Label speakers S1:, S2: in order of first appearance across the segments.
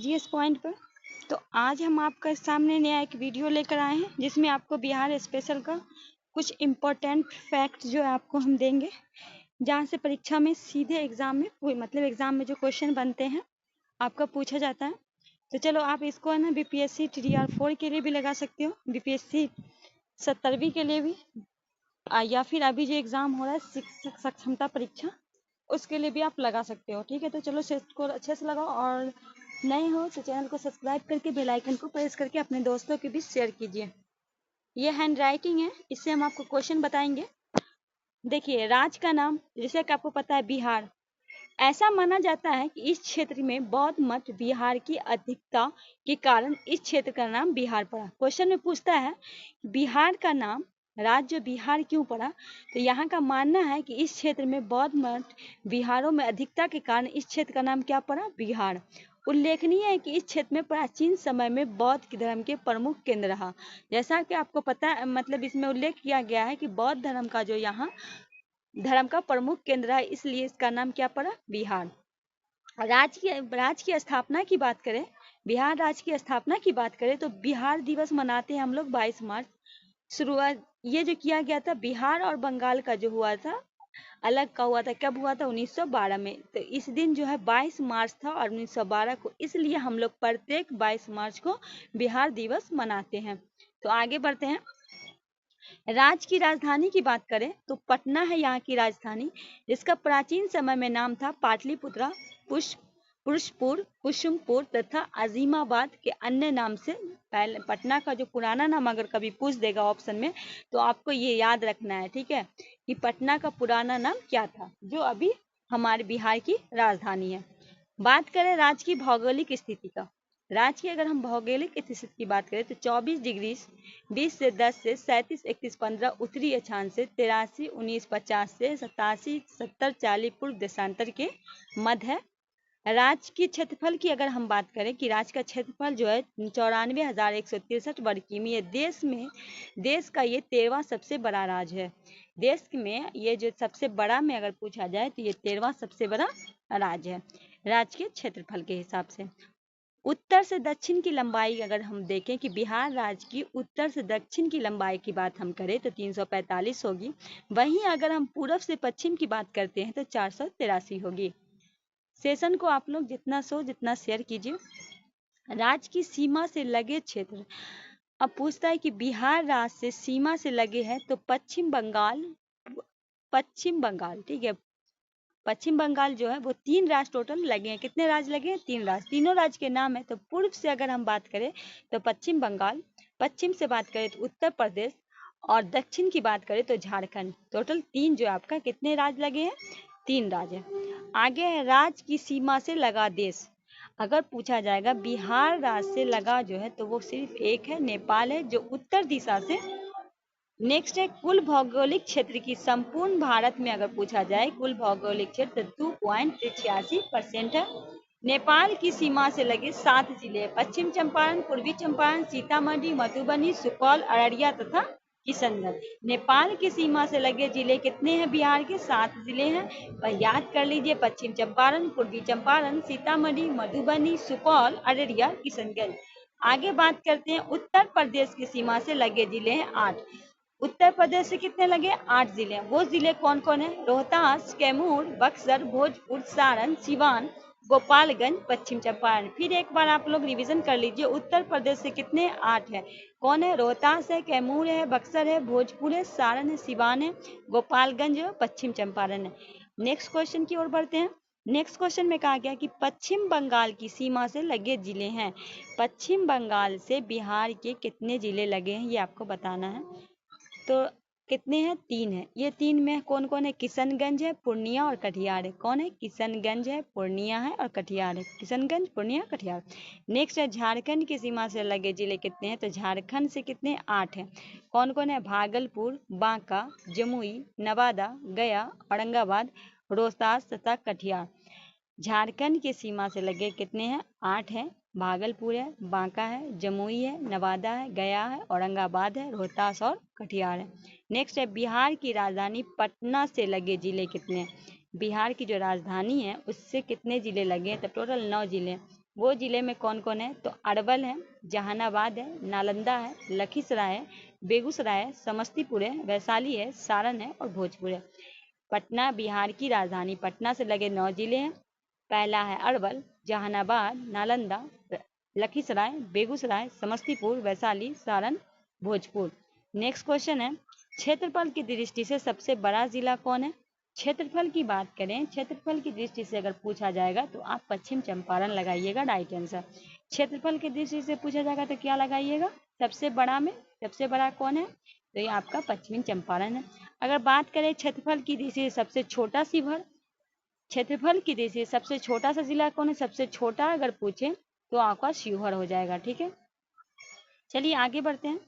S1: GS point पर। तो आज हम आपके सामने नया एक वीडियो लेकर आए हैं जिसमें आपको बिहार स्पेशल का कुछ इम्पोर्टेंट फैक्ट जो है आपको हम देंगे, जहाँ से परीक्षा में सीधे एग्जाम में मतलब एग्जाम में जो क्वेश्चन बनते हैं आपका पूछा जाता है। तो चलो आप इसको है ना बीपीएससी TR4 के लिए भी लगा सकते हो, बीपीएससी 70वीं के लिए भी, या फिर अभी जो एग्जाम हो रहा है शिक्षक सक्षमता परीक्षा उसके लिए भी आप लगा सकते हो। ठीक है, तो चलो सेट को अच्छे से लगाओ और नए हो तो चैनल को सब्सक्राइब करके बेल आइकन को प्रेस करके अपने दोस्तों के बीच शेयर कीजिए। ये हैंड राइटिंग है, इससे हम आपको क्वेश्चन बताएंगे। देखिए, राज्य का नाम जैसे कि आपको पता है बिहार, ऐसा माना जाता है कि इस क्षेत्र में बौद्ध मठ बिहार की अधिकता के कारण इस क्षेत्र का नाम बिहार पड़ा। क्वेश्चन में पूछता है बिहार का नाम राज्य बिहार क्यों पड़ा, तो यहाँ का मानना है कि इस क्षेत्र में बौद्ध मठ बिहारों में अधिकता के कारण इस क्षेत्र का नाम क्या पड़ा, बिहार। उल्लेखनीय है कि इस क्षेत्र में प्राचीन समय में बौद्ध धर्म के प्रमुख केंद्र रहा। जैसा कि आपको पता है, मतलब इसमें उल्लेख किया गया है कि बौद्ध धर्म का जो यहाँ धर्म का प्रमुख केंद्र है, इसलिए इसका नाम क्या पड़ा, बिहार। राज्य की स्थापना की बात करें, बिहार राज्य की स्थापना की बात करें तो बिहार दिवस मनाते हैं हम लोग 22 मार्च। शुरुआत ये जो किया गया था बिहार और बंगाल का जो हुआ था अलग का हुआ था, कब हुआ था, 1912 में। तो इस दिन जो है 22 मार्च था और 1912 को, इसलिए हम लोग प्रत्येक 22 मार्च को बिहार दिवस मनाते हैं। तो आगे बढ़ते हैं। राज्य की राजधानी की बात करें तो पटना है यहाँ की राजधानी, जिसका प्राचीन समय में नाम था पाटलिपुत्रा, पुरुषपुर, कुसुमपुर तथा अजीमाबाद के अन्य नाम से। पहले पटना का जो पुराना नाम अगर कभी पूछ देगा ऑप्शन में तो आपको ये याद रखना है, ठीक है, कि पटना का पुराना नाम क्या था, जो अभी हमारे बिहार की राजधानी है। बात करें राज्य की भौगोलिक स्थिति का, राज्य की अगर हम भौगोलिक स्थिति की बात करें तो 24 डिग्री 20 से 10 से 37 31 15 उत्तरी अक्षांश से 83 19 50 से 87 70 40 पूर्व देशांतर के मध्य है। राज्य की क्षेत्रफल की अगर हम बात करें कि राज्य का क्षेत्रफल जो है 94,163 वर्ग किमी है। देश का ये 13वां सबसे बड़ा राज्य है। देश में ये जो सबसे बड़ा में अगर पूछा जाए तो ये 13वां सबसे बड़ा राज्य है राज्य के क्षेत्रफल के हिसाब से। उत्तर से दक्षिण की लंबाई अगर हम देखें कि बिहार राज्य की उत्तर से दक्षिण की लंबाई की बात हम करें तो 345 होगी। वहीं अगर हम पूर्व से पश्चिम की बात करते हैं तो 483 होगी। सेशन को आप लोग जितना शेयर कीजिए। राज्य की सीमा से लगे क्षेत्र, अब पूछता है कि बिहार राज्य से सीमा से लगे हैं तो पश्चिम बंगाल, ठीक है, पश्चिम बंगाल जो है वो 3 राज्य टोटल लगे हैं। कितने राज्य लगे हैं, 3 राज्य। तीनों राज्य के नाम है। तो पूर्व से अगर हम बात करें तो पश्चिम बंगाल, पश्चिम से बात करें तो उत्तर प्रदेश और दक्षिण की बात करें तो झारखंड। टोटल 3 जो आपका कितने राज्य लगे हैं, 3 राज्य। आगे है राज्य की सीमा से लगा देश, अगर पूछा जाएगा बिहार राज्य से लगा जो है तो वो सिर्फ एक है, नेपाल है, जो उत्तर दिशा से। नेक्स्ट है कुल भौगोलिक क्षेत्र की, संपूर्ण भारत में अगर पूछा जाए कुल भौगोलिक क्षेत्र 2.86% है। नेपाल की सीमा से लगे 7 जिले, पश्चिम चंपारण, पूर्वी चंपारण, सीतामढ़ी, मधुबनी, सुपौल, अररिया तथा किशनगंज। नेपाल की सीमा से लगे जिले कितने हैं, बिहार के 7 जिले हैं। पर याद कर लीजिए, पश्चिम चंपारण, पूर्वी चंपारण, सीतामढ़ी, मधुबनी, सुपौल, अररिया, किशनगंज। आगे बात करते हैं उत्तर प्रदेश की सीमा से लगे जिले हैं 8। उत्तर प्रदेश से कितने लगे, 8 जिले हैं। वो जिले कौन कौन है, रोहतास, कैमूर, बक्सर, भोजपुर, सारण, सिवान, गोपालगंज, पश्चिम चंपारण। फिर एक बार आप लोग रिवीजन कर लीजिए, उत्तर प्रदेश से कितने, 8 है। कौन है, रोहतास है, कैमूर है, बक्सर है, भोजपुर है, सारण है, सिवान है, गोपालगंज है, पश्चिम चंपारण है। नेक्स्ट क्वेश्चन की ओर बढ़ते हैं। नेक्स्ट क्वेश्चन में कहा गया कि पश्चिम बंगाल की सीमा से लगे जिले हैं। पश्चिम बंगाल से बिहार के कितने जिले लगे हैं ये आपको बताना है। तो कितने हैं, 3 है। ये 3 में कौन कौन है, किशनगंज है, पूर्णिया और कटिहार है। कौन है, किशनगंज है, पूर्णिया है और कटिहार है। किशनगंज, पूर्णिया, कटिहार। नेक्स्ट है झारखंड की सीमा से लगे जिले कितने हैं, तो झारखंड से कितने, 8 है। कौन कौन है, भागलपुर, बांका, जमुई, नवादा, गया, औरंगाबाद, रोहतास तथा कटिहार। झारखंड की सीमा से लगे कितने हैं, 8 है। भागलपुर है, बांका है, जमुई है, नवादा है, गया है, औरंगाबाद है, रोहतास और कटिहार है। नेक्स्ट है बिहार की राजधानी पटना से लगे जिले कितने, बिहार की जो राजधानी है उससे कितने जिले लगे हैं, तो टोटल 9 जिले। वो जिले में कौन कौन है? तो अरवल है, जहानाबाद है, नालंदा है, लखीसराय है, बेगूसराय है, समस्तीपुर है, वैशाली है, सारण है और भोजपुर है। पटना बिहार की राजधानी, पटना से लगे 9 जिले हैं। पहला है अरवल, जहानाबाद, नालंदा, लखीसराय, बेगूसराय, समस्तीपुर, वैशाली, सारण, भोजपुर। नेक्स्ट क्वेश्चन है, क्षेत्रफल की दृष्टि से सबसे बड़ा जिला कौन है? क्षेत्रफल की बात करें, क्षेत्रफल की दृष्टि से अगर पूछा जाएगा तो आप पश्चिम चंपारण लगाइएगा, राइट आंसर। क्षेत्रफल की दृष्टि से पूछा जाएगा तो क्या लगाइएगा? सबसे बड़ा में सबसे बड़ा कौन है? तो ये आपका पश्चिमी चंपारण है। अगर बात करें क्षेत्रफल की दृष्टि से सबसे छोटा शिवहर, क्षेत्रफल की दृष्टि से सबसे छोटा सा जिला कौन है? सबसे छोटा अगर पूछे तो आपका शिवहर हो जाएगा। ठीक है, चलिए आगे बढ़ते हैं।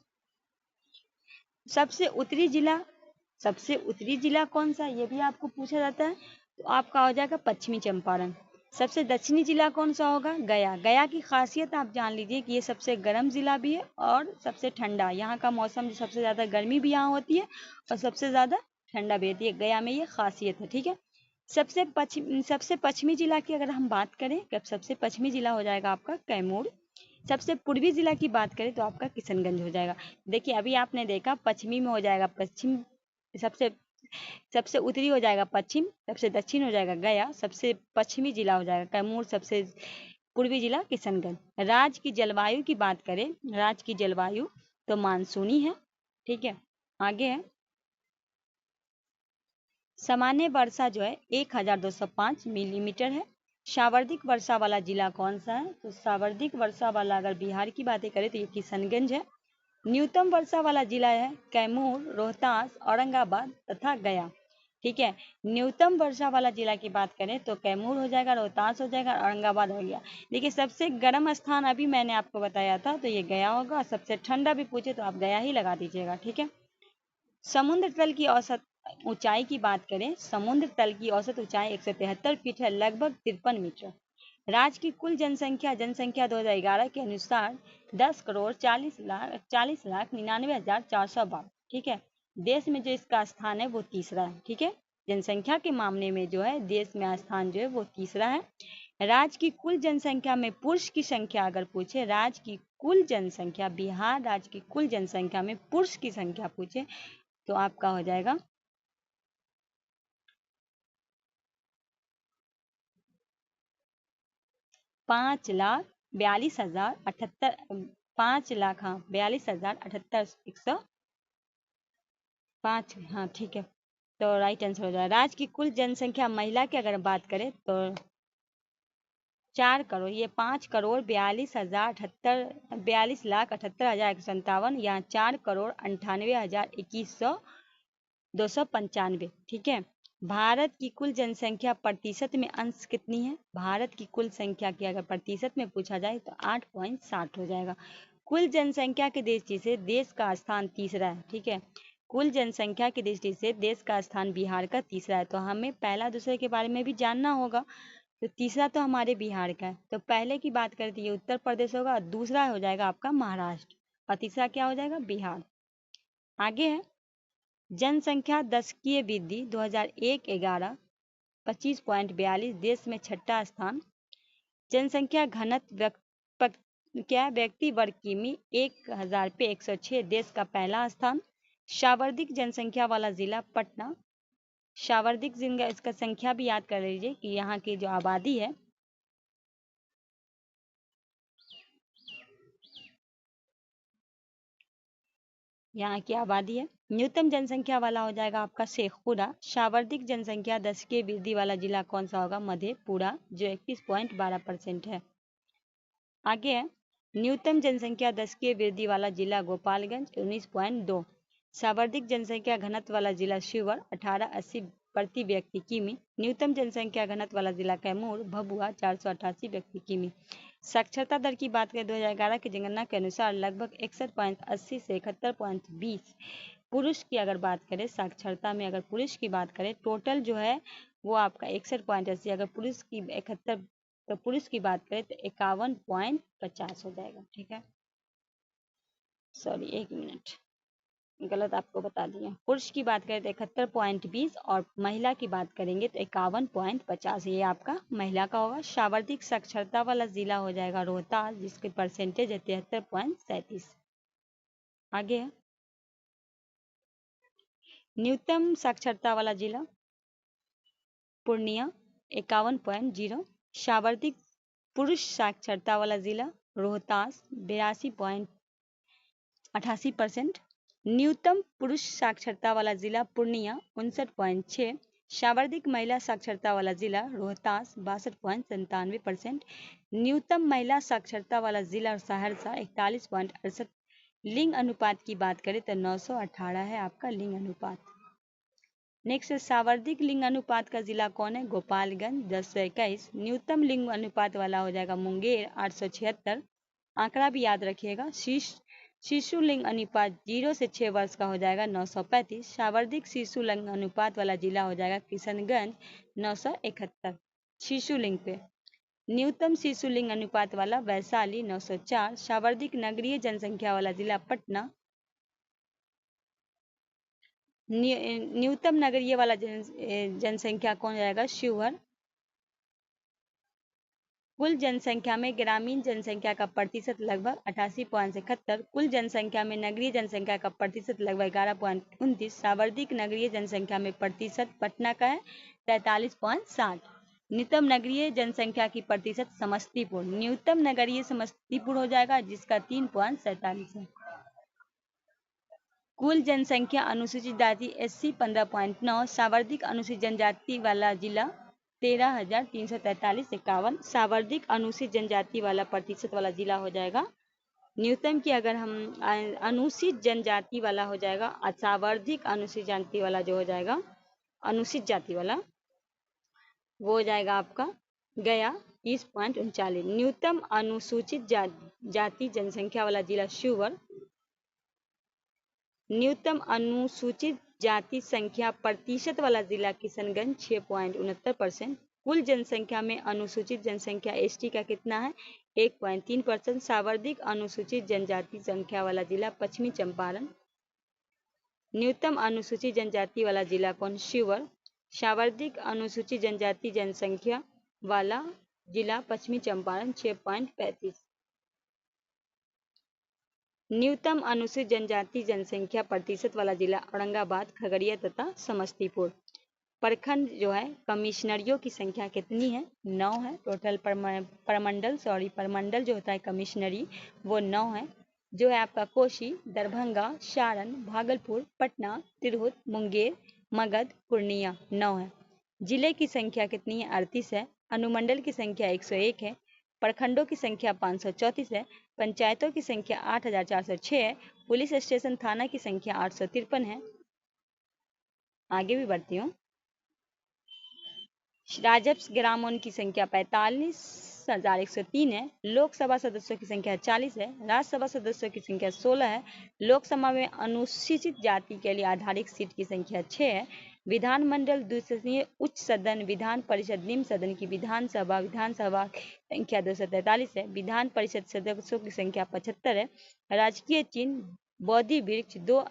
S1: सबसे उत्तरी जिला, सबसे उत्तरी जिला कौन सा, ये भी आपको पूछा जाता है, तो आपका हो जाएगा पश्चिमी चंपारण। सबसे दक्षिणी जिला कौन सा होगा? गया। गया की खासियत आप जान लीजिए कि ये सबसे गर्म जिला भी है और सबसे ठंडा, यहाँ का मौसम सबसे ज़्यादा गर्मी भी यहाँ होती है और सबसे ज़्यादा ठंडा भी होती है, गया में ये खासियत है। ठीक है, सबसे पश्चिमी जिला की अगर हम बात करें, सबसे पश्चिमी जिला हो जाएगा आपका कैमूर। सबसे पूर्वी जिला की बात करें तो आपका किशनगंज हो जाएगा। देखिए अभी आपने देखा पश्चिमी में हो जाएगा पश्चिम, सबसे सबसे उत्तरी हो जाएगा पश्चिम, सबसे दक्षिण हो जाएगा गया, सबसे पश्चिमी जिला हो जाएगा कैमूर, सबसे पूर्वी जिला किशनगंज। राज्य की जलवायु की बात करें, राज्य की जलवायु तो मानसूनी है। ठीक है, आगे है, सामान्य वर्षा जो है 1205 मिलीमीटर है। सावर्धिक वर्षा वाला जिला कौन सा है? तो सावर्धिक वर्षा वाला अगर बिहार की बातें करें तो ये किशनगंज है। न्यूनतम वर्षा वाला जिला है कैमूर, रोहतास, औरंगाबाद तथा गया। ठीक है, न्यूनतम वर्षा वाला जिला की बात करें तो कैमूर हो जाएगा, रोहतास हो जाएगा, औरंगाबाद हो गया। देखिए सबसे गर्म स्थान अभी मैंने आपको बताया था तो ये गया होगा, सबसे ठंडा भी पूछे तो आप गया ही लगा दीजिएगा। ठीक है, समुद्र तल की औसत ऊंचाई की बात करें, समुद्र तल की औसत ऊंचाई 173 फीट है, लगभग 53 मीटर। राज्य की कुल जनसंख्या, जनसंख्या 2011 के अनुसार 10,40,99,412। ठीक है, देश में जो इसका स्थान है वो तीसरा है। ठीक है, जनसंख्या के मामले में जो है देश में स्थान जो है वो तीसरा है। राज्य की कुल जनसंख्या में पुरुष की संख्या अगर पूछे, राज्य की कुल जनसंख्या, बिहार राज्य की कुल जनसंख्या में पुरुष की संख्या पूछे तो आपका हो जाएगा 5,42,078, 5,00,000, हाँ 42,078,105। हाँ ठीक है, तो राइट आंसर हो जाएगा। राज्य की कुल जनसंख्या महिला की अगर बात करें तो 4 करोड़, ये 5,42,078, 42,78,157, यहाँ 4,98,21,295। ठीक है, भारत की कुल जनसंख्या प्रतिशत में अंश कितनी है? भारत की कुल संख्या की अगर प्रतिशत में पूछा जाए तो 8.60 हो जाएगा। कुल जनसंख्या की दृष्टि से देश का स्थान तीसरा है। ठीक है, कुल जनसंख्या की दृष्टि से देश का स्थान बिहार का तीसरा है, तो हमें पहला दूसरे के बारे में भी जानना होगा। तो तीसरा तो हमारे बिहार का है, तो पहले की बात करें तो ये उत्तर प्रदेश होगा, दूसरा हो जाएगा आपका महाराष्ट्र और तीसरा क्या हो जाएगा? बिहार। आगे है, जनसंख्या दशकीय वृद्धि 2001-11 25.42, देश में छठा स्थान। जनसंख्या घनत्व व्यक्ति वर्ग किमी 1000 पे 106, देश का पहला स्थान। सर्वाधिक जनसंख्या वाला जिला पटना। सर्वाधिक इसका संख्या भी याद कर लीजिए कि यहाँ की जो आबादी है, यहाँ की आबादी है। न्यूनतम जनसंख्या वाला हो जाएगा आपका शेखपुरा। सर्वाधिक जनसंख्या दशकीय वृद्धि वाला जिला कौन सा होगा? मधेपुरा, जो 31.12% है। आगे है, न्यूनतम जनसंख्या दशकीय वृद्धि वाला जिला गोपालगंज 19.2। सर्वाधिक जनसंख्या घनत्व वाला जिला शिवहर 1880 प्रति व्यक्ति किमी। न्यूनतम जनसंख्या घनत्व वाला जिला कैमूर भभुआ 488 व्यक्ति किमी। साक्षरता दर की बात करें 2011 की जनगणना के अनुसार लगभग 61.80 से 71.20। पुरुष की अगर बात करें, साक्षरता में अगर पुरुष की बात करें, टोटल जो है वो आपका 61.80, अगर पुरुष की 71, तो पुरुष की बात करें तो 51.50 हो जाएगा। ठीक है, सॉरी 1 मिनट, गलत आपको बता दिया। पुरुष की बात करें तो 71.20 और महिला की बात करेंगे तो 51.50। ये आपका महिला का होगा। सर्वाधिक साक्षरता वाला जिला हो जाएगा रोहतास, जिसकी परसेंटेज है 73.37। आगे है न्यूनतम साक्षरता वाला जिला पूर्णिया 51.0। सर्वाधिक पुरुष साक्षरता वाला जिला रोहतास 82.88%। न्यूनतम पुरुष साक्षरता वाला जिला पूर्णिया 59.6। सर्वाधिक महिला साक्षरता वाला जिला रोहतास 62.97%। न्यूनतम महिला साक्षरता वाला जिला सहरसा 41.68। लिंग अनुपात की बात करें तो 918 है आपका लिंग अनुपात। नेक्स्ट सर्वाधिक लिंग अनुपात का जिला कौन है? गोपालगंज 1021। न्यूनतम लिंग अनुपात वाला हो जाएगा मुंगेर 876। आंकड़ा भी याद रखिएगा। शिशु लिंग अनुपात 0 से 6 वर्ष का हो जाएगा 935। सर्वाधिक शिशु लिंग अनुपात वाला जिला हो जाएगा किशनगंज 971 शिशु लिंग पे। न्यूनतम शिशु लिंग अनुपात वाला वैशाली 904। सर्वाधिक नगरीय जनसंख्या वाला जिला पटना। न्यूनतम नगरीय वाला जनसंख्या कौन जाएगा? शिवहर। कुल जनसंख्या में ग्रामीण जनसंख्या का प्रतिशत लगभग 88.71। कुल जनसंख्या में नगरीय जनसंख्या का प्रतिशत लगभग 11.29। सर्वाधिक नगरीय जनसंख्या में प्रतिशत पटना का है 43.60। न्यूनतम नगरीय जनसंख्या की प्रतिशत समस्तीपुर। न्यूनतम नगरीय समस्तीपुर हो जाएगा जिसका 3.47 है। कुल जनसंख्या अनुसूचित जाति SC 15.9। सर्वाधिक अनुसूचित जनजाति वाला जिला 13,343 51। सर्वाधिक अनुसूचित जनजाति वाला प्रतिशत वाला जिला हो जाएगा न्यूनतम की अगर हम अनुसूचित जनजाति वाला हो जाएगा। सर्वाधिक अनुसूचित जाति वाला जो हो जाएगा अनुसूचित जाति वाला वो हो जाएगा आपका गया 30.39। न्यूनतम अनुसूचित जाति जनसंख्या वाला जिला शिवहर। न्यूनतम अनुसूचित जाति संख्या प्रतिशत वाला जिला किशनगंज 6.69%। कुल जनसंख्या में अनुसूचित जनसंख्या ST का कितना है? 1.3%। सर्वाधिक अनुसूचित जनजाति संख्या वाला जिला पश्चिमी चंपारण। न्यूनतम अनुसूचित जनजाति वाला जिला कौन? शिवहर। सर्वाधिक अनुसूचित जनजाति जनसंख्या वाला जिला पश्चिमी चंपारण 6.35। न्यूनतम अनुसूचित जनजाति जनसंख्या प्रतिशत वाला जिला औरंगाबाद, खगड़िया तथा समस्तीपुर। प्रखंड जो है कमिश्नरियों की संख्या कितनी है? 9 है। टोटल परमंडल जो होता है कमिश्नरी वो 9 है। जो है आपका कोसी, दरभंगा, सारण, भागलपुर, पटना, तिरहुत, मुंगेर, मगध, पूर्णिया 9 है। जिले की संख्या कितनी है? 38 है। अनुमंडल की संख्या 101 है। प्रखंडों की संख्या 534 है। पंचायतों की संख्या 8,406 है। पुलिस स्टेशन थाना की संख्या 853 है। आगे भी बढ़ती हूँ। राजस्व ग्रामों की संख्या 45,103 है। लोकसभा सदस्यों की संख्या 40 है। राज्यसभा सदस्यों की संख्या 16 है। लोकसभा में अनुसूचित जाति के लिए आधारित सीट की संख्या 6 है। विधानमंडल द्विसदनीय उच्च सदन, विधान परिषद निम्न सदन की विधानसभा की संख्या 243 है। विधान परिषद सदस्यों की संख्या 75 है। राजकीय चिन्ह बोधि वृक्ष 2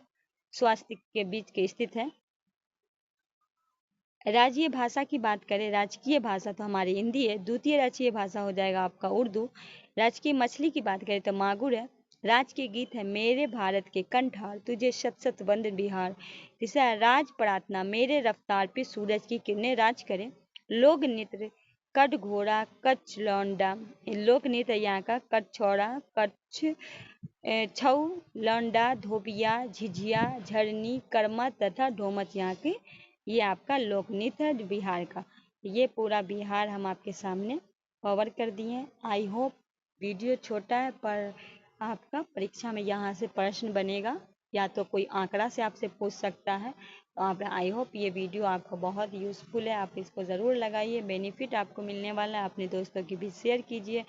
S1: स्वास्तिक के बीच के स्थित है। राज्य भाषा की बात करें, राजकीय भाषा तो हमारी हिंदी है। द्वितीय राजकीय भाषा हो जाएगा आपका उर्दू। राजकीय मछली की बात करें तो मागुर है। राजकीय गीत है मेरे भारत के कंठार तुझे शत शत वंदन बिहार। तीसरा राज प्रार्थना मेरे रफ्तार पे सूरज की किरणें राज करें। लोक नृत्य कट घोड़ा कच्छ लौंडा। लोक नृत्य यहाँ का कच्छौड़ा, कच्छ, छऊ, लौंडा, धोबिया, झिझिया, झरनी, कर्मा तथा ढोमत यहाँ के ये आपका लोक नृत्य है बिहार का। ये पूरा बिहार हम आपके सामने कवर कर दिए हैं। आई होप वीडियो छोटा है पर आपका परीक्षा में यहाँ से प्रश्न बनेगा या तो कोई आंकड़ा से आपसे पूछ सकता है। तो आप आई होप ये वीडियो आपको बहुत यूज़फुल है। आप इसको ज़रूर लगाइए, बेनिफिट आपको मिलने वाला है। अपने दोस्तों की भी शेयर कीजिए।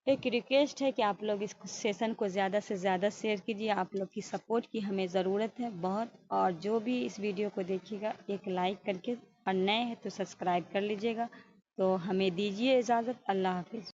S1: एक रिक्वेस्ट है कि आप लोग इस सेशन को ज़्यादा से ज़्यादा शेयर कीजिए। आप लोग की सपोर्ट की हमें ज़रूरत है बहुत। और जो भी इस वीडियो को देखिएगा एक लाइक करके, और नए हैं तो सब्सक्राइब कर लीजिएगा। तो हमें दीजिए इजाज़त। अल्लाह हाफिज़।